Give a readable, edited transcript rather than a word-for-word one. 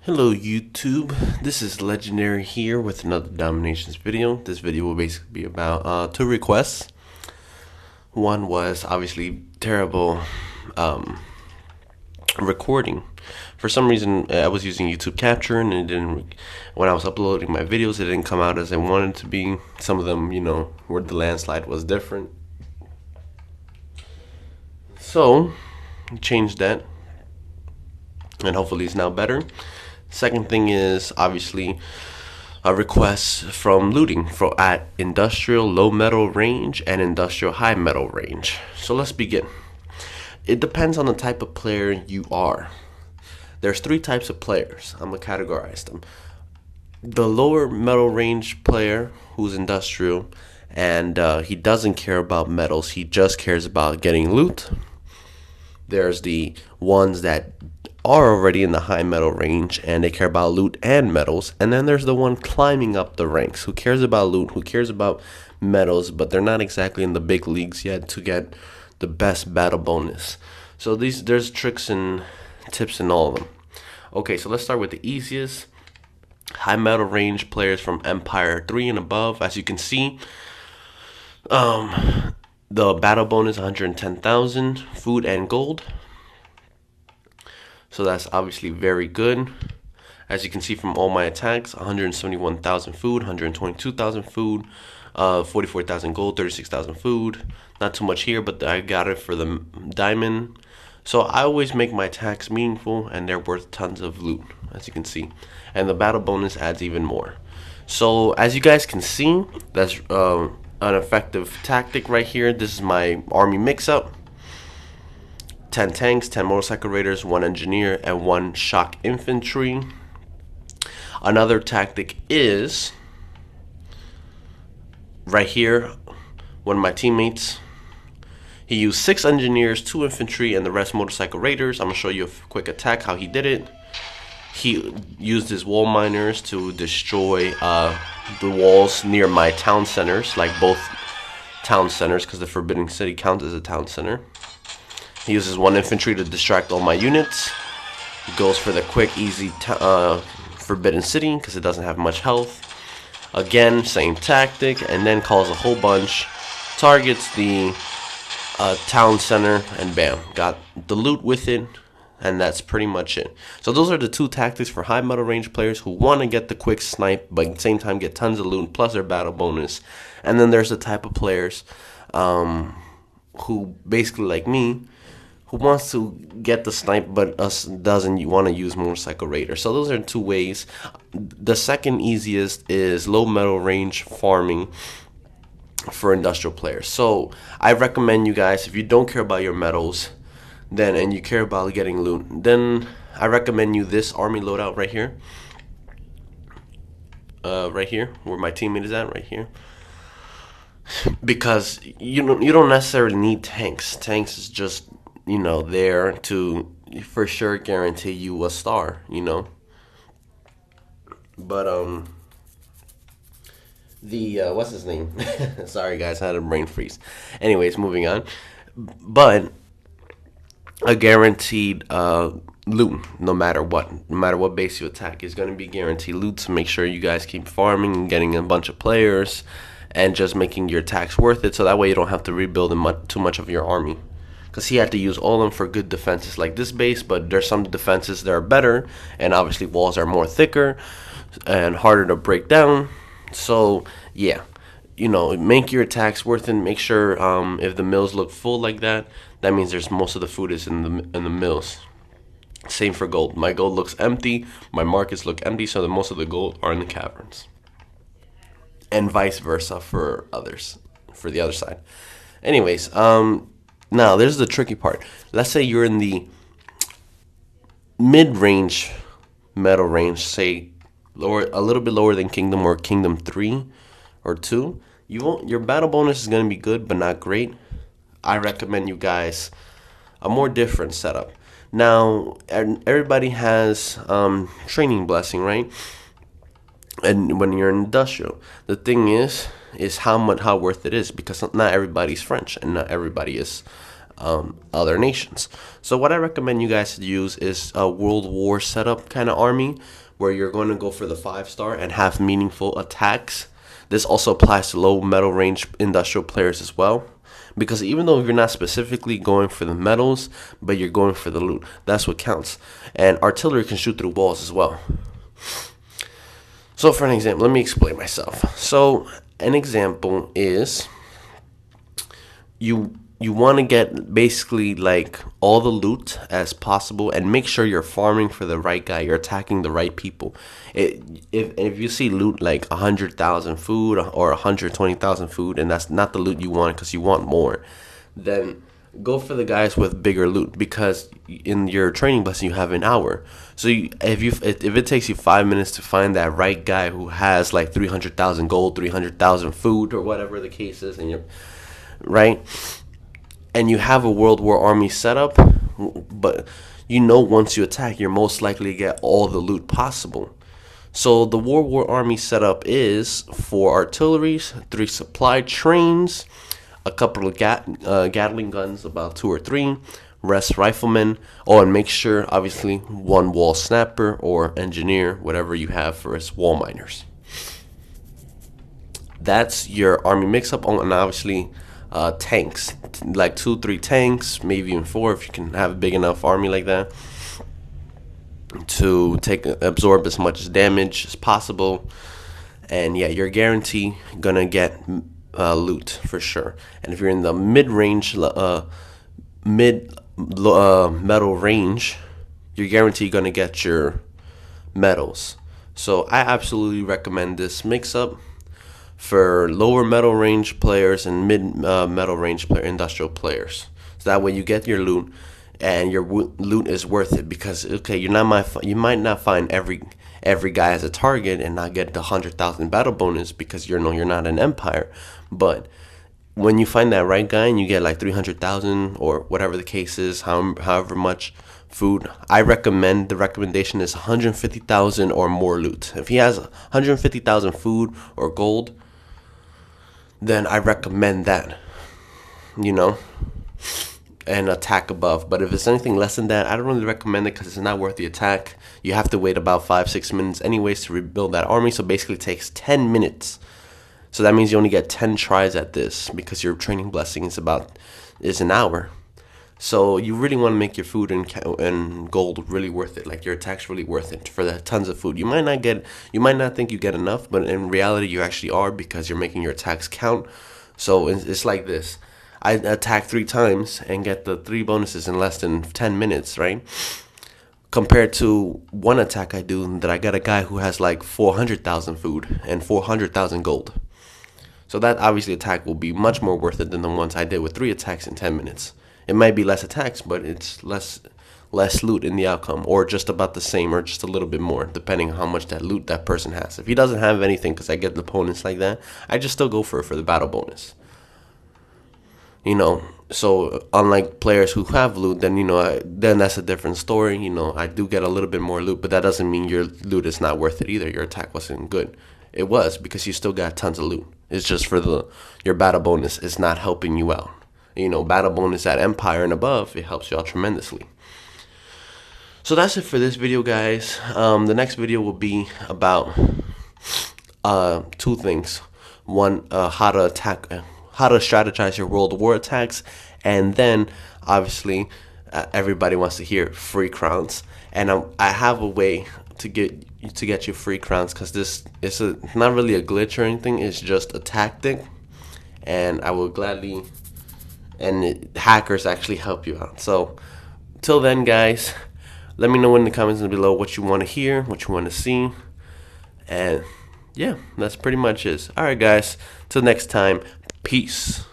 Hello YouTube, this is Legendary here with another Dominations video. This video will basically be about two requests. One was obviously terrible recording. For some reason I was using YouTube Capture and it didn't, when I was uploading my videos it didn't come out as I wanted it to be. Some of them, where the landslide was different. So, changed that and hopefully it's now better. Second thing is obviously a request from looting at industrial low metal range and industrial high metal range. So let's begin. It depends on the type of player you are. There's three types of players. I'm gonna categorize them. The lower metal range player who's industrial and he doesn't care about metals, he just cares about getting loot. There's the ones that are already in the high metal range and they care about loot and metals, and then there's the one climbing up the ranks who cares about loot, who cares about metals, but they're not exactly in the big leagues yet to get the best battle bonus. So there's tricks and tips in all of them. Okay, so let's start with the easiest. High metal range players from Empire 3 and above. As you can see, the battle bonus 110,000 food and gold. So that's obviously very good. As you can see from all my attacks, 171,000 food, 122,000 food, 44,000 gold, 36,000 food. Not too much here, but I got it for the diamond. So I always make my attacks meaningful and they're worth tons of loot, as you can see. And the battle bonus adds even more. So as you guys can see, that's an effective tactic right here. This is my army mix-up. 10 tanks, 10 motorcycle raiders, 1 engineer, and 1 shock infantry. Another tactic is right here. One of my teammates, he used 6 engineers, 2 infantry, and the rest motorcycle raiders. I'm gonna show you a quick attack how he did it. He used his wall miners to destroy the walls near my town centers, like both town centers, because the Forbidden City counts as a town center. He uses 1 infantry to distract all my units. He goes for the quick, easy Forbidden City because it doesn't have much health. Again, same tactic, and then calls a whole bunch. Targets the town center, and bam, got the loot with it, and that's pretty much it. So those are the two tactics for high metal range players who want to get the quick snipe, but at the same time get tons of loot plus their battle bonus. And then there's the type of players who basically like me, who wants to get the snipe but doesn't want to use motorcycle raider. So those are 2 ways. The second easiest is low metal range farming for industrial players. So I recommend you guys, if you don't care about your metals and you care about getting loot, then I recommend you this army loadout right here. Right here where my teammate is at, right here. Because you don't necessarily need tanks. Tanks is just there to for sure guarantee you a star, But what's his name? Sorry guys, I had a brain freeze. Anyways, moving on. But a guaranteed loot, no matter what base you attack, is going to be guaranteed loot to make sure you guys keep farming and getting a bunch of players and just making your attacks worth it, so that way you don't have to rebuild too much of your army. Because he had to use all of them for good defenses like this base, but there's some defenses that are better, and obviously walls are more thicker and harder to break down. So yeah, make your attacks worth it. Make sure if the mills look full like that, that means there's most of the food is in the mills. Same for gold. My gold looks empty, my markets look empty, so that most of the gold are in the caverns, and vice versa for the other side. Anyways, now, there's the tricky part. Let's say you're in the mid-range metal range, say a little bit lower than Kingdom or Kingdom 3 or 2. Your battle bonus is going to be good, but not great. I recommend you guys a more different setup. Now, everybody has training blessing, right? And when you're in industrial, the thing is how worth it is, because not everybody's French and not everybody is other nations. So what I recommend you guys to use is a World War setup kind of army, where you're going to go for the 5-star and have meaningful attacks. This also applies to low metal range industrial players as well, because even though you're not specifically going for the medals, but you're going for the loot, that's what counts. And artillery can shoot through walls as well. So for an example, let me explain myself. So an example is you want to get basically like all the loot as possible, and make sure you're farming for the right guy. You're attacking the right people. If you see loot like 100,000 food or 120,000 food, and that's not the loot you want because you want more, then go for the guys with bigger loot, because in your training blessing you have an hour. So if it takes you 5 minutes to find that right guy who has like 300,000 gold, 300,000 food, or whatever the case is, and you're right, and you have a World War army set up, but once you attack, you're most likely to get all the loot possible. So the World War army setup is 4 artilleries, 3 supply trains, a couple of Gatling guns, about 2 or 3, rest riflemen. Oh, and make sure, obviously, 1 wall snapper or engineer, whatever you have for its wall miners. That's your army mix-up. Oh, and obviously tanks, like 2-3 tanks, maybe even 4 if you can have a big enough army like that to absorb as much damage as possible. And yeah, you're guaranteed gonna get loot for sure. And if you're in the mid-range, metal range, you're guaranteed gonna get your medals. So I absolutely recommend this mix-up for lower metal range players and mid metal range industrial players. So that way you get your loot, and your loot is worth it, because okay, you might not find every guy as a target and not get the 100,000 battle bonus because you're not an empire. But when you find that right guy and you get like 300,000 or whatever the case is, however much food, the recommendation is 150,000 or more loot. If he has 150,000 food or gold, then I recommend that, and attack above. But if it's anything less than that, I don't really recommend it, because it's not worth the attack. You have to wait about 5-6 minutes anyways to rebuild that army. So basically it takes 10 minutes. So that means you only get 10 tries at this, because your training blessing is an hour. So you really want to make your food and gold really worth it, like your attack's really worth it for the tons of food. You might not think you get enough, but in reality you actually are, because you're making your attacks count. So it's like this. I attack 3 times and get the 3 bonuses in less than 10 minutes, right? Compared to 1 attack I do that I got a guy who has like 400,000 food and 400,000 gold. So that obviously attack will be much more worth it than the ones I did with 3 attacks in 10 minutes. It might be less attacks, but it's less loot in the outcome, or just about the same, or just a little bit more, depending on how much that loot that person has. If he doesn't have anything, because I get the opponents like that, I just still go for the battle bonus. So unlike players who have loot, then then that's a different story. I do get a little bit more loot, but that doesn't mean your loot is not worth it either. Your attack wasn't good. It was, because you still got tons of loot. It's just for your battle bonus is not helping you out. Battle bonus at Empire and above, it helps you out tremendously. So that's it for this video, guys. The next video will be about 2 things. One, how to strategize your World War attacks, and then obviously everybody wants to hear free crowns, and I have a way to get you free crowns, because this is not really a glitch or anything. It's just a tactic, and I will gladly, and hackers actually help you out. So till then, guys, let me know in the comments below what you want to hear, what you want to see, and yeah, that's pretty much it. Alright, guys, till next time, peace.